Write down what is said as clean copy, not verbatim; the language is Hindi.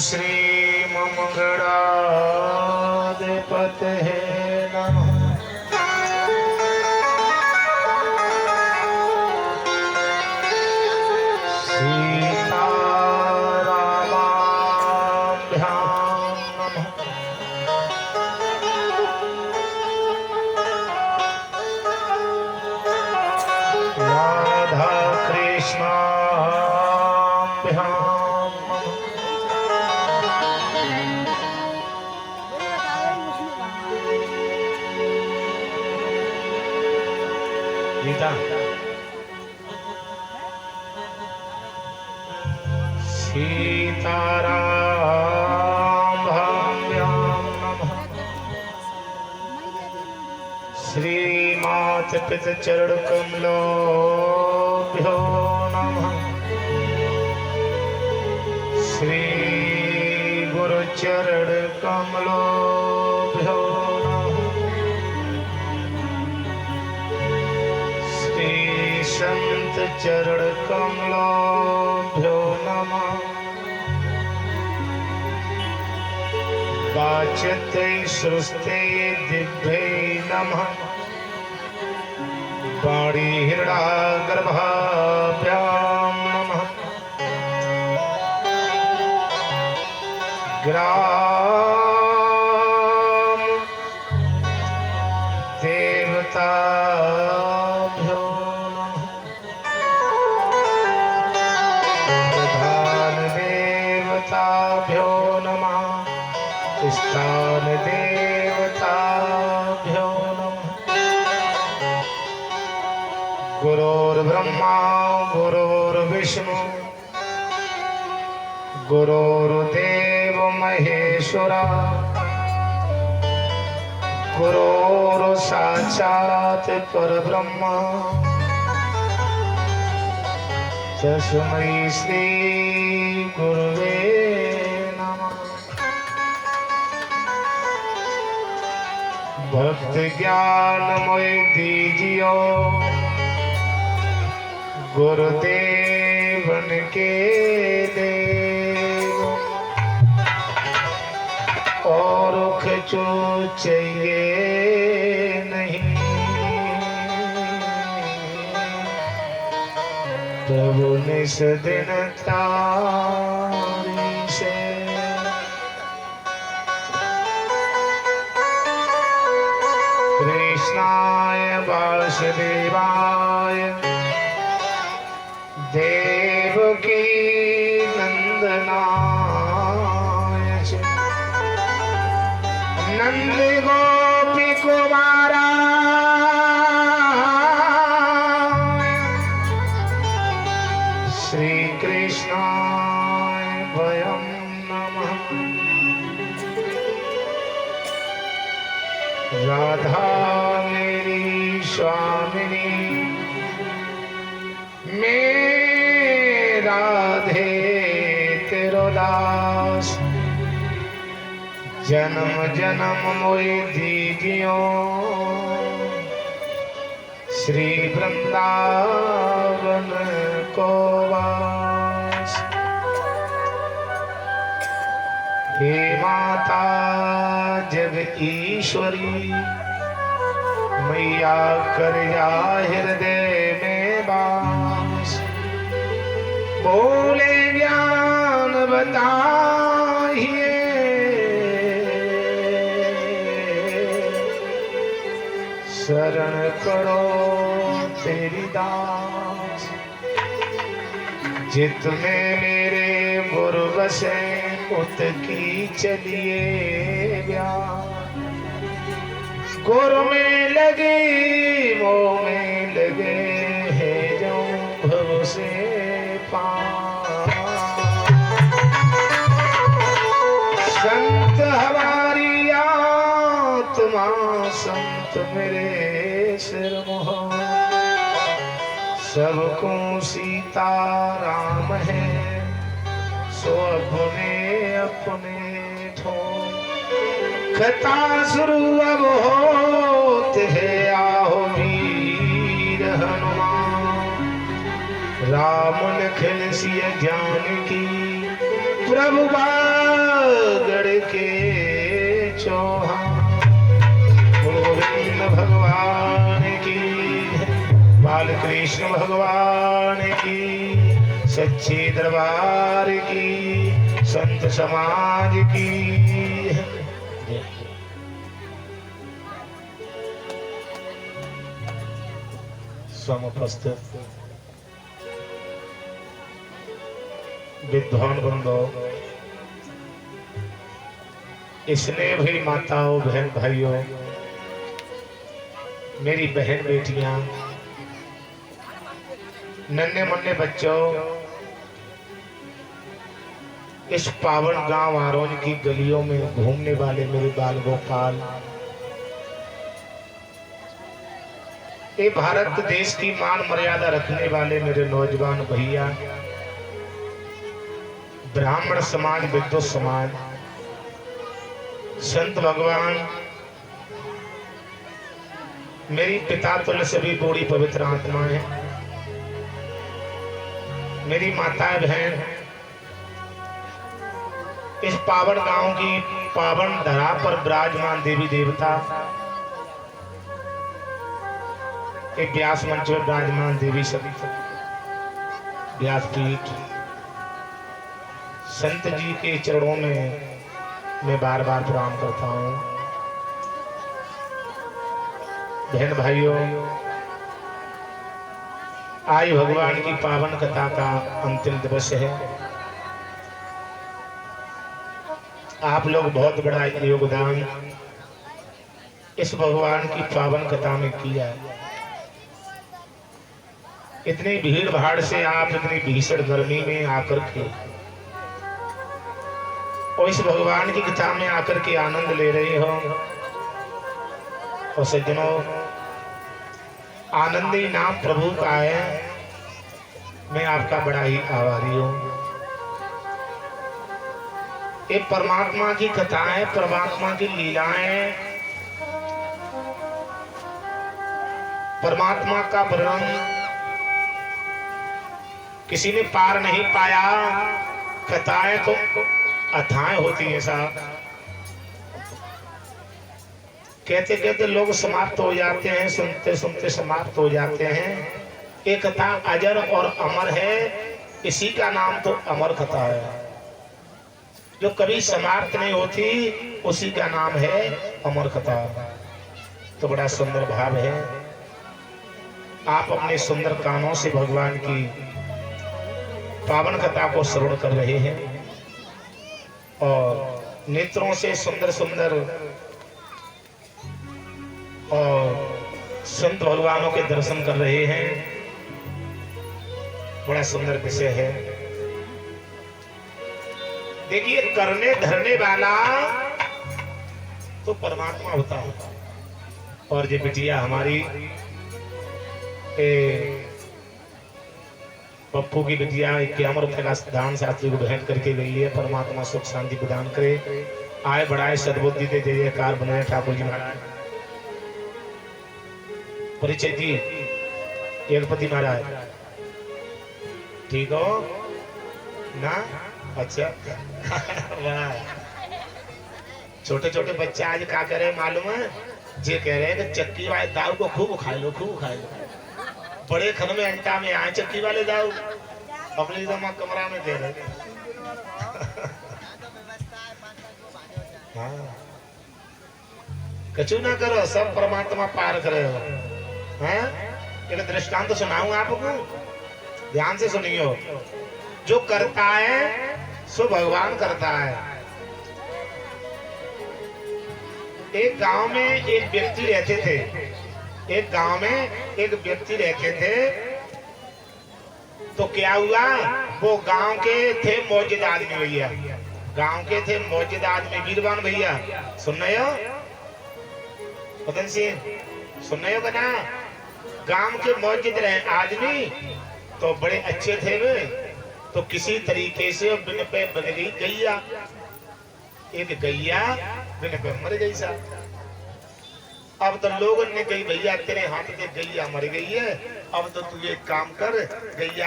श्री मंगलाधिपतये नमः। सीतारामाभ्यां नमः। राधा कृष्णाभ्यां नमः। गीता सीतारामाभ्यां नमः। श्रीमात पिता चरण कमलोभ्यो नमः। श्री गुरु चरण कमलोभ्यो नमः। श्री संत चरण कमलोभ्यो नमः। वाचते श्रुस्ते दिव्यै नमः। वाणी हिरणागर्भाभ्यां नमः। ग्राम देवताभ्यो नमः। प्रधान देवताभ्यो नमः। स्थान देवताभ्यो नमः। गुरुर्ब्रह्मा गुरुर्विष्णु गुरुर्देव महेश्वरा गुरुर्साक्षात् परब्रह्म तस्मै श्री गुरुवे नमः। भक्त ज्ञानमय दीजियो गुरुदेवन के देव और कुछ चाहिए नहीं। प्रभु निस दिन तारी से कृष्णाय वासुदेवाय देवकी नंदनाय च नंद गोपी कुमाराय श्री कृष्णाय वयं नमः। राधा मेरी स्वामिनी राधे तेरो दास जन्म जन्म मोहि दीजियो श्री वृंदावन को वास। हे माता जग ईश्वरी मैया कर जा हृदय में वास। बोले ज्ञान बताइए शरण करो तेरी दास। जित में मेरे गुरु बसे उत की चलिए ब्याह। गुरु में लगे वो में लगे है जो भव से संत हमारी आत्मा संत मेरे सिर मोह। सबको सीता राम है सो अपने अपने ठो। कथा शुरू अब होते है आओ वीर हनुमान। राम लखन सिय ज्ञान की प्रभु के चौहान। गुरु गोविंद भगवान की, बाल कृष्ण भगवान की, सच्चे दरबार की, संत समाज की। समप्रस्थ विद्वान बंदो, इसने भी माताओं, बहन भाइयों, मेरी बहन बेटियां, नन्हे मुन्ने बच्चों, इस पावन गांव आरोन की गलियों में घूमने वाले मेरे बाल गोपाल, ये भारत देश की मान मर्यादा रखने वाले मेरे नौजवान भैया, ब्राह्मण समाज, विद्वत समाज, संत भगवान, मेरी पिता तुल्य सभी बूढ़ी पवित्र आत्माएं, मेरी माता बहन, इस पावन गांव की पावन धरा पर विराजमान देवी देवता, एक व्यास मंच में विराजमान देवी सभी, व्यासपीठ, संत जी के चरणों में मैं बार बार प्रणाम करता हूँ। बहन भाइयों, आज भगवान की पावन कथा का अंतिम दिवस है। आप लोग बहुत बड़ा योगदान इस भगवान की पावन कथा में किया है। इतनी भीड़ भाड़ से आप इतनी भीषण गर्मी में आकर के और इस भगवान की कथा में आकर के आनंद ले रहे हो। और सज्जनों, आनंदी नाम प्रभु का है, मैं आपका बड़ा ही आभारी हूं। ये परमात्मा की कथाएं, परमात्मा की लीलाएं, परमात्मा का वर्णन किसी ने पार नहीं पाया। कथाएं तो अथाएं होती है साहब, कहते कहते लोग समाप्त हो जाते हैं, सुनते सुनते समाप्त हो जाते हैं। ये कथा अजर और अमर है, इसी का नाम तो अमर कथा है। जो कभी समाप्त नहीं होती, उसी का नाम है अमर कथा। तो बड़ा सुंदर भाव है। आप अपने सुंदर कानों से भगवान की पावन कथा को श्रवण कर रहे हैं और नेत्रों से सुंदर सुंदर और संत भगवानों के दर्शन कर रहे हैं। बड़ा सुंदर विषय है। देखिए, करने धरने वाला तो परमात्मा होता है। और ये बिटिया हमारी पप्पू की बिटिया 51 रुपए का दान शास्त्री को भेंट करके गई है। परमात्मा सुख शांति प्रदान करे, आए बढ़ाए, सद्बुद्धि दे, जय जयकार बनाए ठाकुर जी महाराज। परिचय जी, एकपति महाराज, ठीक हो ना? अच्छा वाह। छोटे छोटे बच्चे आज क्या करे मालूम है? जे कह रहे हैं कि चक्की वाले दाऊ को खूब खा लो, खूब खा लो। बड़े खन में अंटा में आए चक्की वाले दाऊ, अपनी जमा कमरा में दे रहे। हाँ, कचू ना करो, सब परमात्मा पार करे हो। हैं? एक दृष्टांत तो सुनाऊं आपको, ध्यान से सुनियो। जो करता है सो भगवान करता है। एक गांव में एक व्यक्ति रहते थे। एक गांव में एक व्यक्ति रहते थे। तो क्या हुआ, वो गांव के थे मौजूद आदमी भैया, गांव के थे मौजूद आदमी, वीरवान भैया। सुन रहे हो पतन सिंह? सुन रहे हो ना? गांव के मौजूद रहे आदमी तो बड़े अच्छे थे वे। तो किसी तरीके से बिन पे बन गई गैया। एक गैया बिन पे मर गई साहब। अब तो लोगों ने कही, भैया तेरे हाथ से गैया मर गई है, अब तो तू एक काम कर, गैया